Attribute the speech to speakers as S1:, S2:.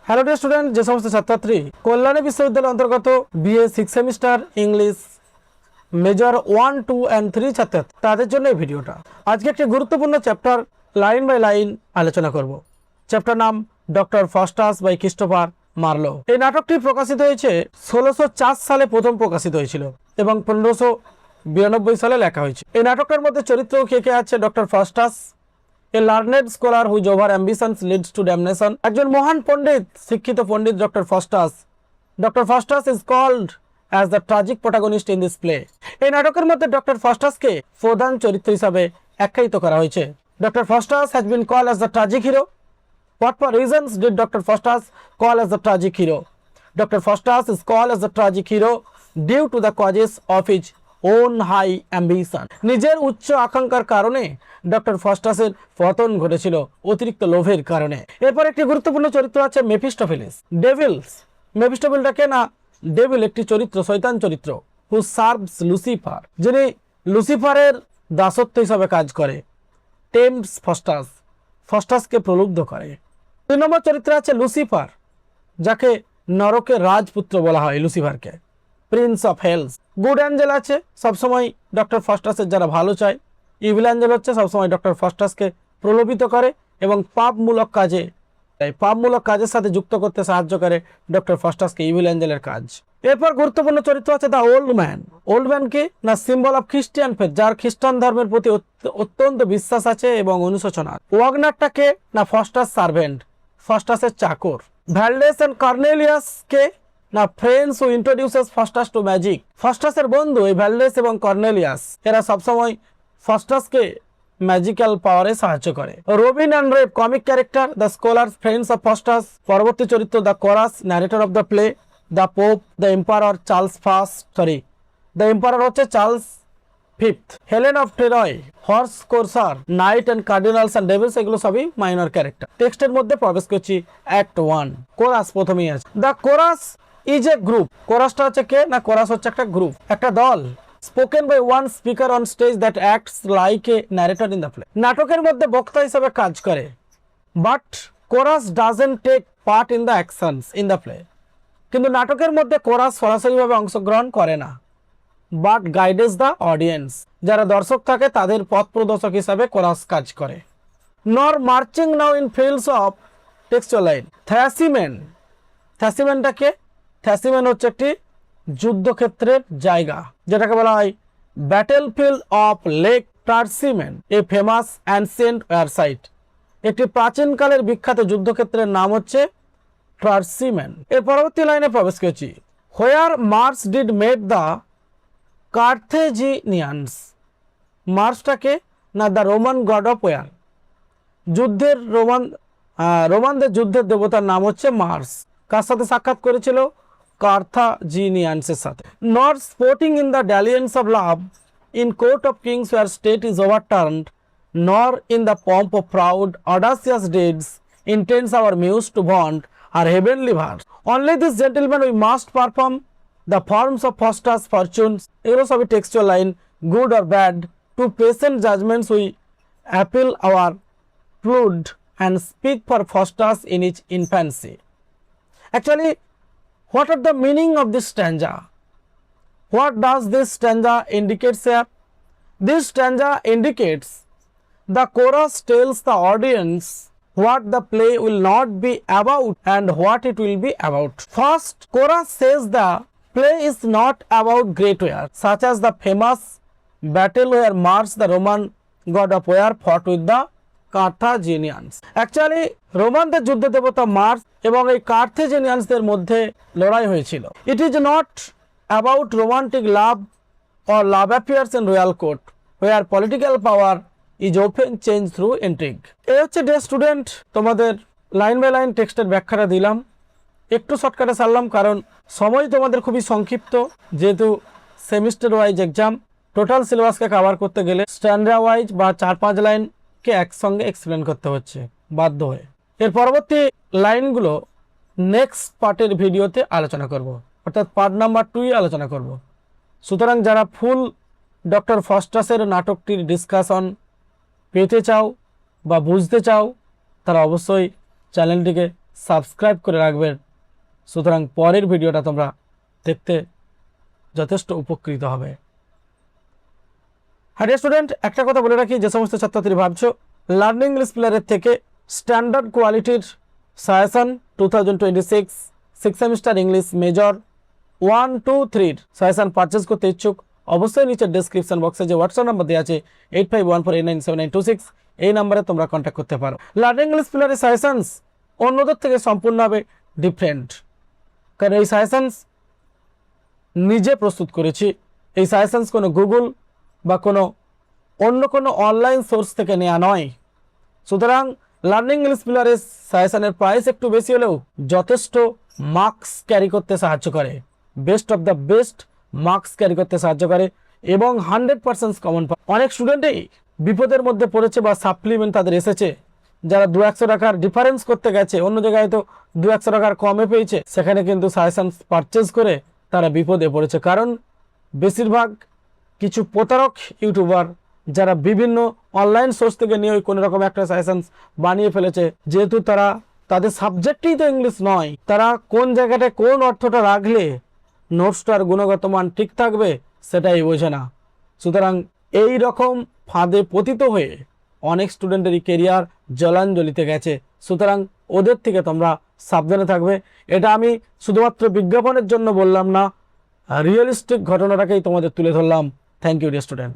S1: Hello dear student, যে সমস্ত ছাত্রছাত্রী কল্যাণী বিশ্ববিদ্যালয়ের অন্তর্গত BA 6 semester English major 1, 2 and 3 ছাত্রছাত্রী তাদের জন্য এই ভিডিওটা। আজকে একটি গুরুত্বপূর্ণ চ্যাপ্টার লাইন বাই লাইন আলোচনা করব। চ্যাপ্টার নাম doctor Faustus by Christopher Marlowe. এই নাটকটি প্রকাশিত হয়েছে 1604 সালে প্রথম প্রকাশিত হয়েছিল এবং 1592 সালে লেখা হয়েছে। এই নাটকের মধ্যে চরিত্র কে আছে? Doctor Faustus, a learned scholar whose over ambitions leads to damnation. একজন মহান পণ্ডিত, শিক্ষিত পণ্ডিত doctor Faustus. Doctor Faustus is called as the tragic protagonist in this play. এই নাটকের মধ্যে ডক্টর ফস্টাসকে প্রধান চরিত্র হিসাবে আখ্যায়িত করা হয়েছে। Doctor Faustus has been called as the tragic hero. What for reasons did Dr. Faustus call as the tragic hero? Dr. Faustus is called as the tragic hero due to the causes of his own high ambition. নিজের উচ্চ আকাঙ্ক্ষার কারণে doctor ফস্টাসের পতন ঘটেছিল অতিরিক্ত লোভের কারণে। এরপর একটি গুরুত্বপূর্ণ চরিত্র আছে মেফিস্টোফেলিস। ডেভিলস, মেফিস্টোফেলটাকে না ডেভিল একটি চরিত্র, শয়তান চরিত্র, হু সার্ভস লুসিফার, যিনি লুসিফারের দাসত্ব হিসাবে কাজ করে। টেম্পটস ফস্টাস, ফস্টাসকে প্রলুব্ধ করে। 2 নম্বর চরিত্র আছে লুসিফার, যাকে নরকের রাজপুত্র বলা হয় লুসিফারকে, prince of hells. Good angel আছে, সবসময় ডক্টর ফস্টাসের যারা ভালো চায়। ইভিল অ্যাঞ্জেল হচ্ছে সবসময় ডক্টর ফস্টাসকে প্রলোভিত করে এবং পাপমূলক কাজের সাথে যুক্ত করতে সাহায্য করে ডক্টর ফস্টাসকে, ইভিল অ্যাঞ্জেলের কাজ। এরপর গুরুত্বপূর্ণ চরিত্র আছে the old man. Old man কি না সিম্বল অফ খ্রিস্টিয়ান ফেথ, যার খ্রিস্টান ধর্মের প্রতি অত্যন্ত বিশ্বাস আছে এবং অনুশোচনা। ওয়াগনারটাকে না ফস্টাস সার্ভেন্ট, ফস্টাসের চাকর। ভ্যালডেস এন্ড কর্নেলিয়াস কে না friends who introduces Faustus to magic. ফস্টাসের বন্ধু এই ভ্যালডেস এবং কর্নেলিয়াস, এরা সবসময় ফস্টাসকে ম্যাজিক্যাল পাওয়ারে সাহায্য করে। Robin and Rafe comic character, the scholar, friends of Faustus. পরবর্তী চরিত্র the chorus, narrator of the play, the pope, the emperor the emperor হচ্ছে Charles fifth. Helen of Troy, horse courser, knight and cardinals and devils, এগুলো সবই minor character. টেক্সটের মধ্যে প্রবেশ করছি act 1। Chorus প্রথমেই আছে। The chorus is a group. কোরাসটা হচ্ছে কে না কোরাস হচ্ছে একটা গ্রুপ, একটা দল। Spoken by one speaker on stage that acts like a narrator in the play. নাটকের মধ্যে বক্তা হিসেবে কাজ করে, but chorus doesn't take part in the actions in the play. কিন্তু নাটকের মধ্যে কোরাস সরাসরিভাবে অংশগ্রহণ করে না, বাট গাইডেস দ্য অডিয়েন্স। যারা দর্শক থাকে তাদের পথ প্রদর্শক হিসাবে কোরাস কাজ করে। Nor marching now in fields of textual line. Thrasimene, থ্যাসিমেনটাকে থ্যাসিমেন হচ্ছে একটি যুদ্ধক্ষেত্রের জায়গা, যেটাকে বলা হয় battle field of lake Trasimene, a famous ancient war site. একটি প্রাচীনকালের বিখ্যাত যুদ্ধক্ষেত্রের নাম হচ্ছে ট্রার্সিমেন। এর পরবর্তী লাইনে প্রবেশ করেছি। Where Mars did mate the Carthaginians. মার্সটাকে না the Roman god of war, যুদ্ধের রোমানদের যুদ্ধের দেবতার নাম হচ্ছে মার্স। কার সাথে সাক্ষাৎ করেছিল? কার্থাজিনিয়ান্সের সাথে। Not sporting in the dalliance of love in court of kings where state is overturned, nor in the pomp of proud audacious deeds intends our muse to vaunt our heavenly verse. Only this gentleman we must perform the forms of Faustus' fortunes. এগুলো সবই textual line. Good or bad, to patient judgments we appeal our blood and speak for Faustus in his infancy. Actually, what are the meaning of this stanza? What does this stanza indicate here? This stanza indicates the chorus tells the audience what the play will not be about and what it will be about. First, chorus says the play is not about great war, such as the famous battle where Mars, the Roman god of war, fought with the কার্থাজিনিয়ান্স। Actually রোমানদের যুদ্ধ দেবতা Mars এবং এই কার্থাজিনিয়ান্সদের মধ্যে লড়াই হয়েছিল। It is not about romantic love or love affairs in royal court where political power is open change through intrigue. এই হচ্ছে ডে স্টুডেন্ট, তোমাদের লাইন বাই লাইন টেক্সটের ব্যাখ্যাটা দিলাম। একটু শর্টকাটে সারলাম কারণ সময় তোমাদের খুবই সংক্ষিপ্ত, যেহেতু সেমিস্টার ওয়াইজ এক্সাম। টোটাল সিলেবাসকে কভার করতে গেলে স্ট্যান্ডার্ড ওয়াইজ বা 4-5 লাইনকে একসঙ্গে এক্সপ্লেন করতে হচ্ছে বাধ্য হয়ে। এর পরবর্তী লাইনগুলো নেক্সট পার্টের ভিডিওতে আলোচনা করব, অর্থাৎ পার্ট নাম্বার 2 আলোচনা করব। সুতরাং যারা ফুল ডক্টর ফস্টাসের নাটকটির ডিসকাশন পেতে চাও বা বুঝতে চাও, তারা অবশ্যই চ্যানেলটিকে সাবস্ক্রাইব করে রাখবেন। সুতরাং পরের ভিডিওটা তোমরা দেখতে যথেষ্ট উপকৃত হবে। হ্যাঁ স্টুডেন্ট, একটা কথা বলে রাখি, যে সমস্ত ছাত্রছাত্রী ভাবছো লার্নিং ইংলিশ প্লেয়ারের থেকে স্ট্যান্ডার্ড কোয়ালিটির suggestion 2026 six semester English major 1, 2, 3 suggestion purchase করতে ইচ্ছুক, অবশ্যই নিচের ডেসক্রিপশন বক্সে যে হোয়াটসঅ্যাপ নাম্বার দেওয়া আছে 8514897926 এই নাম্বারে তোমরা কন্ট্যাক্ট করতে পারো। লার্নিং ইংলিশ প্লেয়ারের সাজেশনস অন্যদের থেকে সম্পূর্ণভাবে ডিফারেন্ট, কারণ এই সাজেশনস নিজে প্রস্তুত করেছি। এই সাজেশনস কোনো গুগল বা কোনো অন্য কোনো অনলাইন সোর্স থেকে নেওয়া নয়। সুতরাং লার্নিং ইংলিশ প্লেয়ারের সাজেশনের প্রাইস একটু বেশি হলেও যথেষ্ট মার্কস ক্যারি করতে সাহায্য করে, best of the best marks carry করতে সাহায্য করে এবং 100% কমন পায়। অনেক স্টুডেন্টই বিপদের মধ্যে পড়েছে বা সাপ্লিমেন্ট তাদের এসেছে, যারা 200-100 টাকার ডিফারেন্স করতে গেছে, অন্য জায়গায় তো 200-100 টাকার কমে পেয়েছে, সেখানে কিন্তু সাজেশন পারচেজ করে তারা বিপদে পড়েছে। কারণ বেশিরভাগ কিছু প্রতারক ইউটিউবার যারা বিভিন্ন অনলাইন সোর্স থেকে নিয়ে ওই কোনো রকম একটা সাজেশন বানিয়ে ফেলেছে, যেহেতু তারা তাদের সাবজেক্টই তো ইংলিশ নয়, তারা কোন জায়গাটায় কোন অর্থটা রাখলে নোটসটার গুণগত মান ঠিক থাকবে সেটাই বোঝে না। সুতরাং এই রকম ফাঁদে পতিত হয়ে অনেক স্টুডেন্টেরই কেরিয়ার জলাঞ্জলিতে গেছে। সুতরাং ওদের থেকে তোমরা সাবধানে থাকবে। এটা আমি শুধুমাত্র বিজ্ঞাপনের জন্য বললাম না, রিয়েলিস্টিক ঘটনাটাকেই তোমাদের তুলে ধরলাম। Thank you dear student.